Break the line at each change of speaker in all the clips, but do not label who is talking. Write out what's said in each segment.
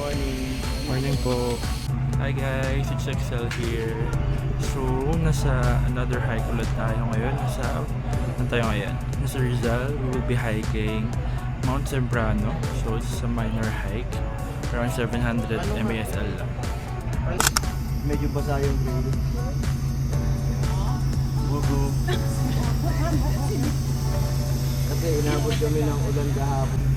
morning.
Morning po. Hi guys, it's Excel here. So, nasa another hike ulit tayo ngayon. Ano tayo ngayon? Nasa Rizal, we will be hiking Mount Sembrano. So, it's a minor hike. Around 700 MASL lang.
Medyo basa yung gilid. Gugu. Kasi inabot kami ng ulan kahapon.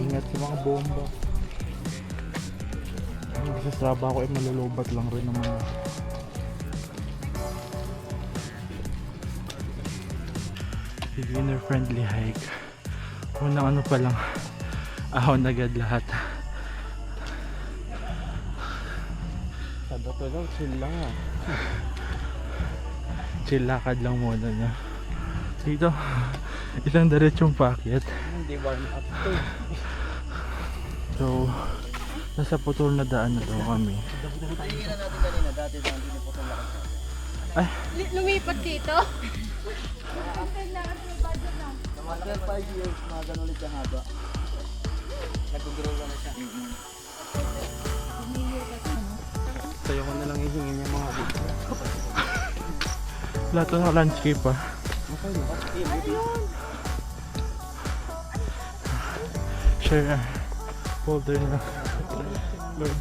Ingat sa mga bomba. Sa Strava ko ay malulubat lang rin naman. Beginner friendly hike. Unang ano pa lang, ahon agad lahat.
Sa bato lang, chill lang ah.
Chill lakad lang muna na. Dito, isang diretsong paakyat.
Hindi warm up to.
So, nasa putol na daan na daw kami.
Tingnan natin kanina, dati na hindi po sa lakad.
Ay,
Lumipat dito?
After 5 years, magan ulit yung haba. Nag-grow na siya. Sa'yo ko na lang ihingin yung mga video.
lahat ng landscape pa.
Okay na.
Share folder na. Lord.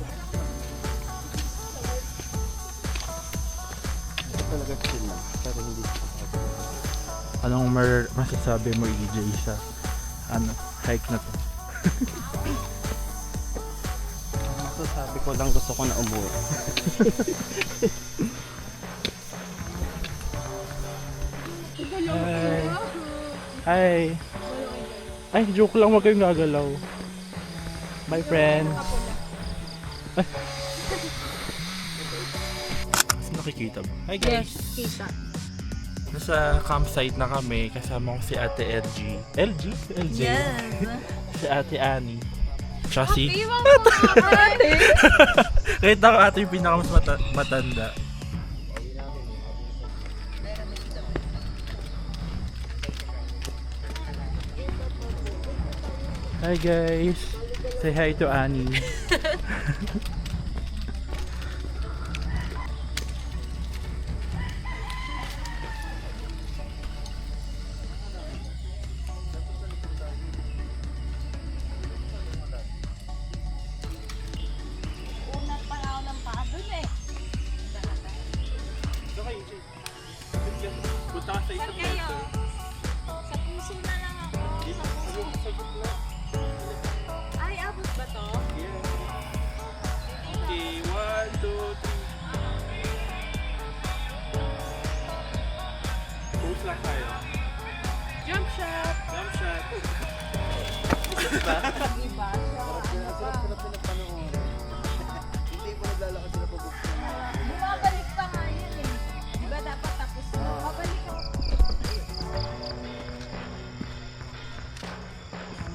Talaga chill lang. Pero hindi
Anong masasabi mo, EJ, sa hike na to?
masasabi ko lang, gusto ko na umuwi.
Hi! Ay, joke lang, wag kayong gagalaw. Bye, friends! Ay. Nakikita ba? Hi, guys!
Kita.
Nasa campsite na kami, kasama ko si Ate LG. LG? LG?
Yes.
Si Ate Annie. Tsaka si...
Iwan mo ate.
Kahit ako ate yung pinakamas matanda. Hi guys! Say hi to Annie.
Unat pa ako ng paa dun eh.
Punta ka sa
Saan kayo? Sa puso na lang ako. Sa puso. Ay, abot ba to?
Okay, 1, 2, 3. Pose lang tayo. Jump shot! Jump shot!
Iba siya.
Sarap pinapanood. Hindi mo naglalakad sila pabuksan.
Bumabalik pa nga yun eh. Diba dapat tapos na? Babalik ako.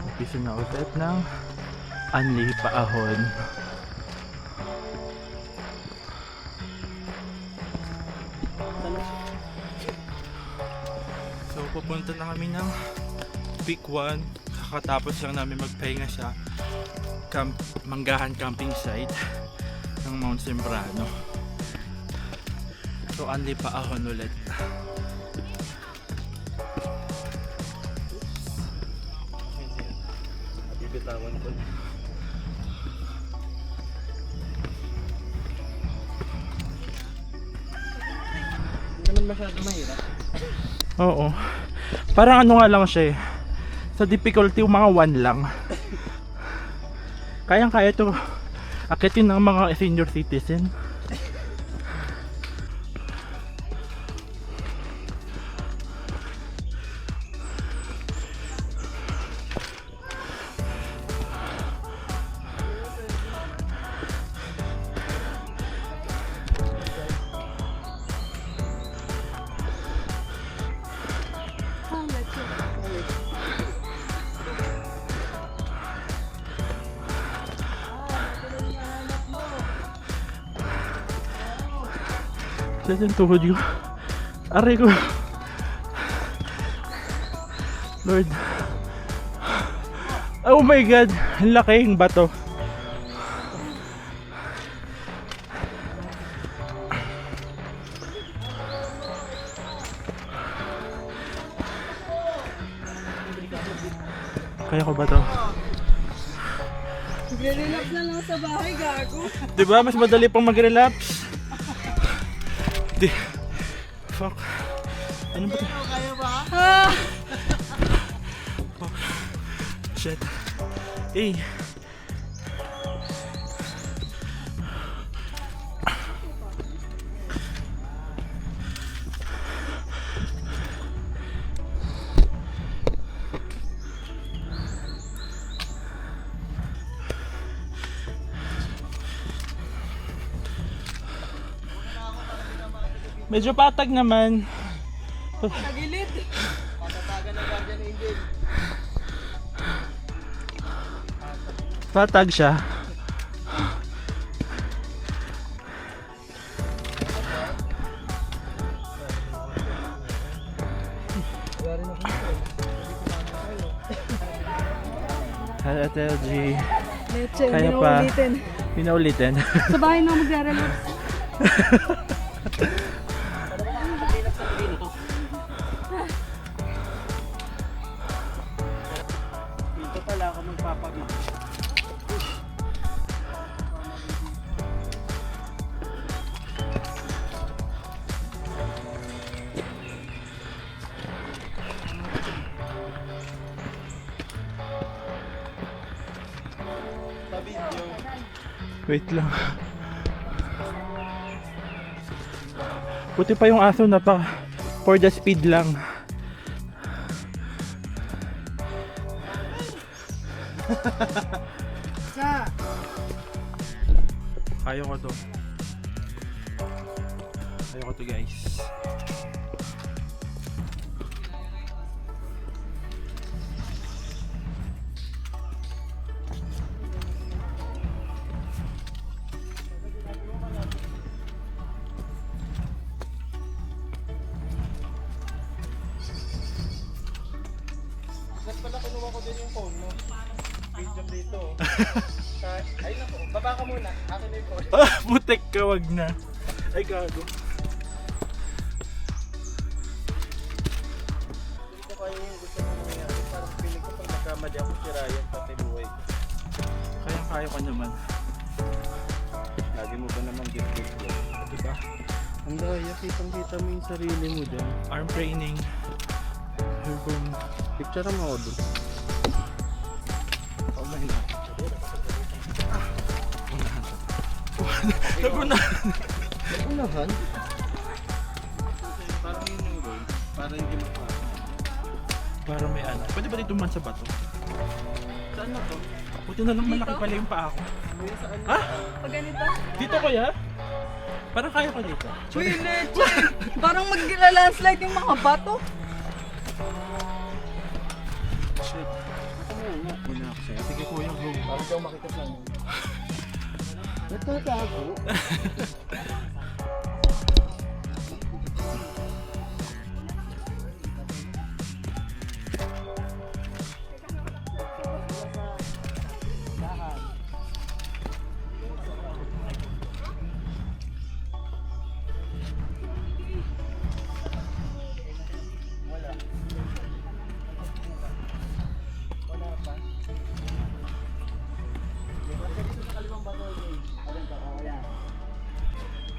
Umpisa na ulit ng Anli Paahon. So pupunta na kami ng Peak 1. Kakatapos lang namin magpahinga sa Manggahan camping site ng Mount Sembrano. So Anli Paahon ulit.
Bibitawan ko. Hindi naman masyado mahirap.
Oo. Parang ano nga lang siya eh. Sa difficulty, mga 1 lang. Kayang-kaya ito akitin ng mga senior citizen. Sakit yung tuhod ko. Aray ko. Lord. Oh my God. Ang laking bato. Kaya ko ba to?
Nagre-relax na lang sa bahay, gago.
Diba? Mas madali pang mag-relapse. Fuck. Ano ba to?
Kaya ba?
Ah!
Fuck. Shit. Eh. Medyo patag naman.
Nagilid.
Patatagan ng Guardian Angel.
Patag siya. At LG.
Leche,
Kaya pa.
pinaulitin.
Pinaulitin.
Sa bahay na magre-relax.
Dito pala ako magpapagod. Sa video.
Wait lang. Buti pa yung aso na pa for the speed lang.
Sa.
Kaya ko to. Kaya ko to, guys.
Ba't pala kinuha ko din yung phone mo? Video dito. Ay naku, baba ka muna. Akin na yung phone.
Butek ka, wag na. Ay, gago.
Hindi ko kaya yung gusto mo nangyari. Parang feeling ko pag nagkamali ako, sirayan pati buhay ko.
Kaya ko naman.
Lagi mo ba naman git-git yun?
Diba?
Ang daya, kitang-kita mo yung sarili mo dyan.
Arm training. Boom.
Picture mo ako doon.
Oh my God. Nagunahan.
Unahan? Parang yun yung goal. Parang hindi mo pa.
Para may ano. Pwede ba dito man sa bato?
Saan na to?
Buti na lang malaki pala yung paa ko.
Saan?
Ha?
Pag ganito.
Dito kuya? Parang kaya ko dito.
Uy, leche. Parang mag-landslide yung mga bato.
Shit.
Relax eh.
Sige kuya, go.
Parang daw makita lang. Nagtatago.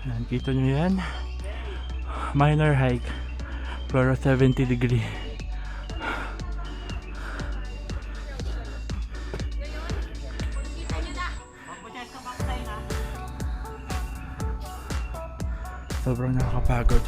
Yan, kita nyo yan. Minor hike. Floor of 70 degree. Sobrang nakakapagod.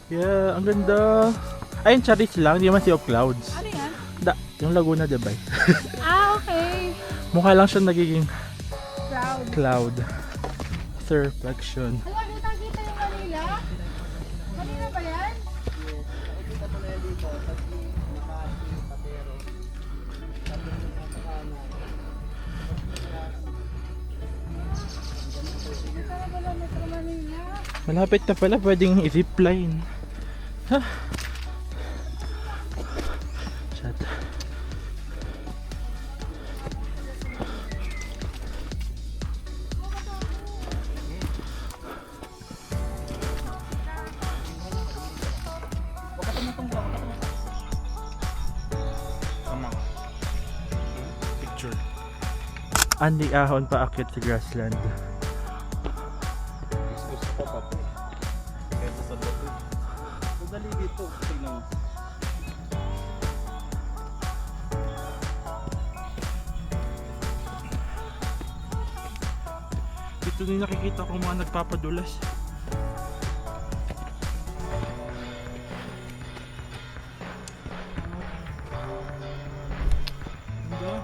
Yeah, ang ganda. Ayun, Charis lang, hindi man Sea of Clouds.
Ano yan?
Yung Laguna de Bay.
Okay.
Mukha lang siya nagiging
Proud.
cloud. Reflection.
Alam, kita yung Manila? Manila ba yan?
Nakikita ko na yan dito. Taguig, Makati, Patero. Tapos yung nasa kanan.
Hindi ka na pala Metro Manila.
Malapit na pala, pwedeng i-zipline. Ha? Shut. Picture. Andy Ahon paakyat sa grassland.
Gusto ko pa po. Kesa sa loob. Madali dito. Tingnan mo.
Dito din nakikita ko mga nagpapadulas. Ganda.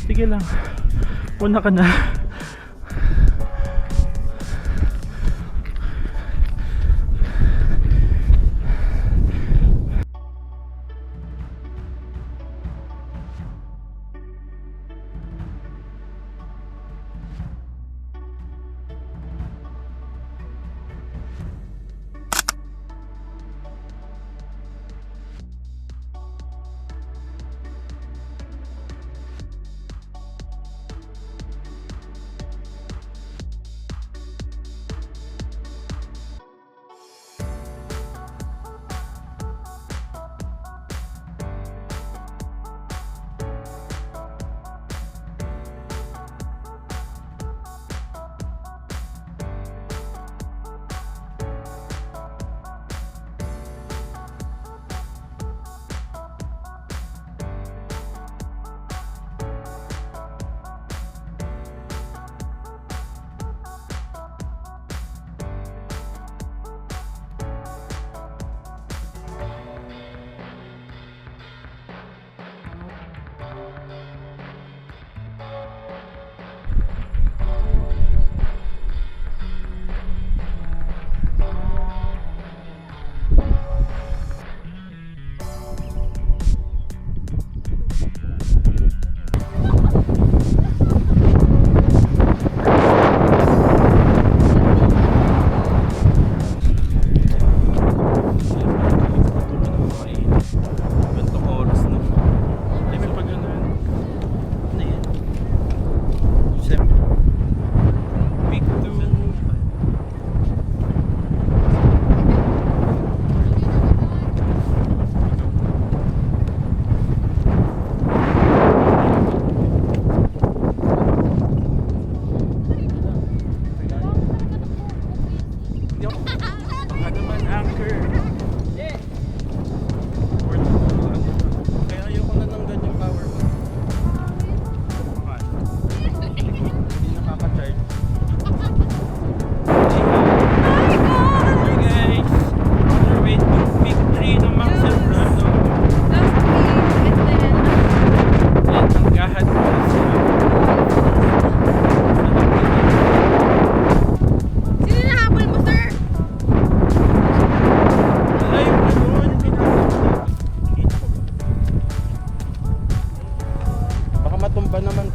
Sige lang. Una ka na.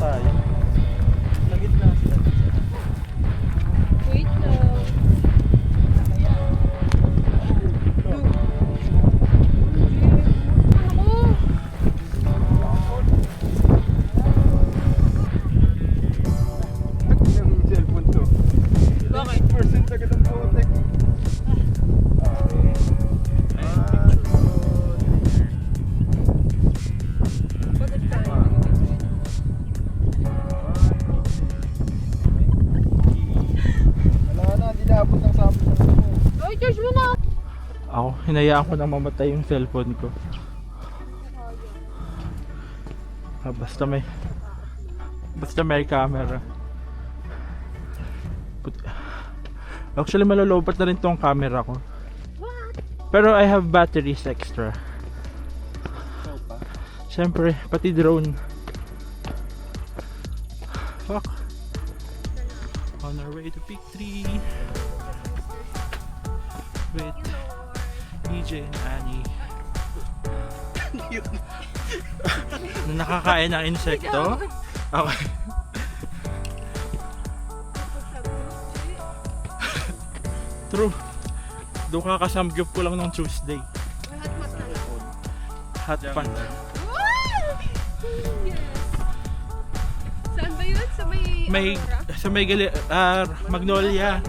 tayo. Sa gitna sila.
Wait lang.
Yung cellphone to.
Bakit?
1% agad ang putek.
Bakit tayo?
Wala na, hindi naabot ng sabi ng mo.
Ay, charge mo na!
Ako, hinayaan ko nang mamatay yung cellphone ko. Basta may camera. Actually, malolobat na rin tong camera ko. Pero I have batteries extra. Siyempre, pati drone. Fuck. On our way to Peak 3 with EJ and Annie. Na nakakain ng insekto. Okay. True. Doon kakasamgyup ko lang nung Tuesday. Hot pot.
Yes. Saan ba yun? Sa may
Magnolia.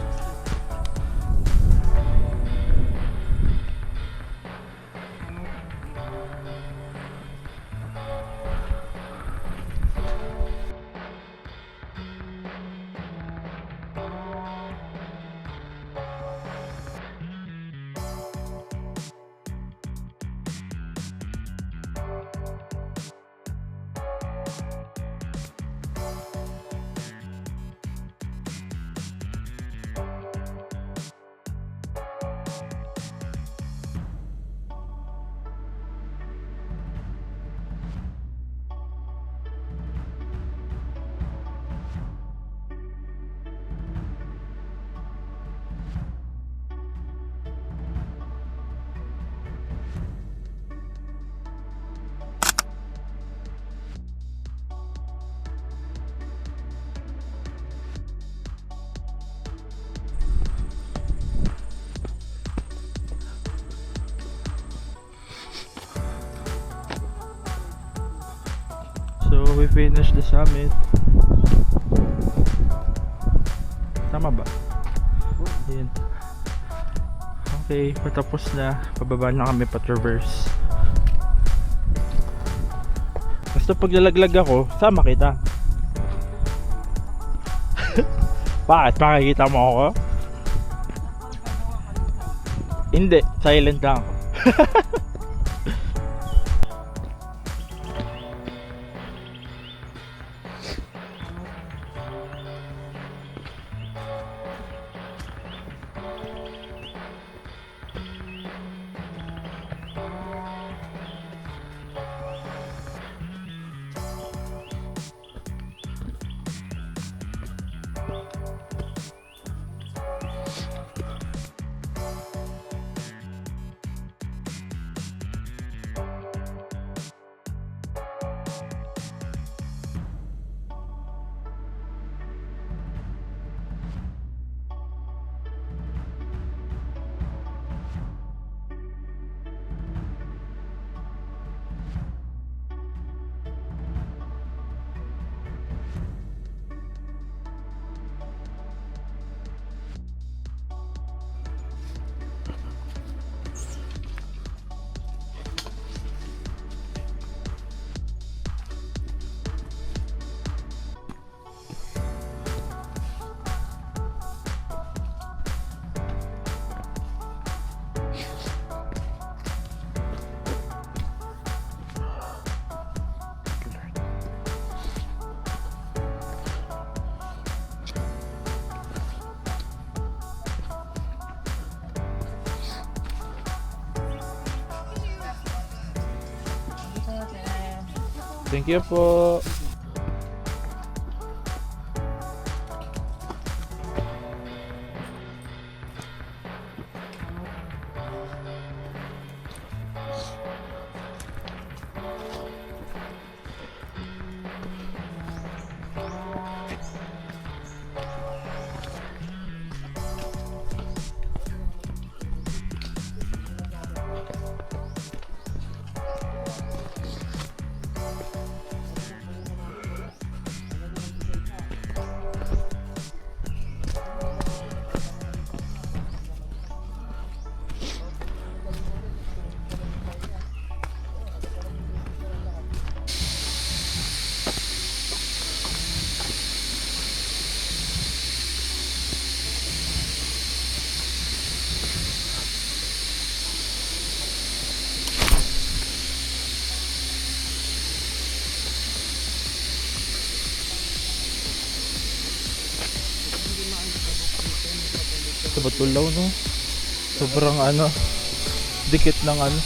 So we finished the summit. Tama ba? Ayan. Okay, patapos na. Pababa na kami pa-traverse. Basta pag lalaglag ako, sama kita. Bakit? Makikita mo ako? Hindi, silent lang ako. Thank you po. Sa Batulaw, no? Sobrang ano, dikit ng ano,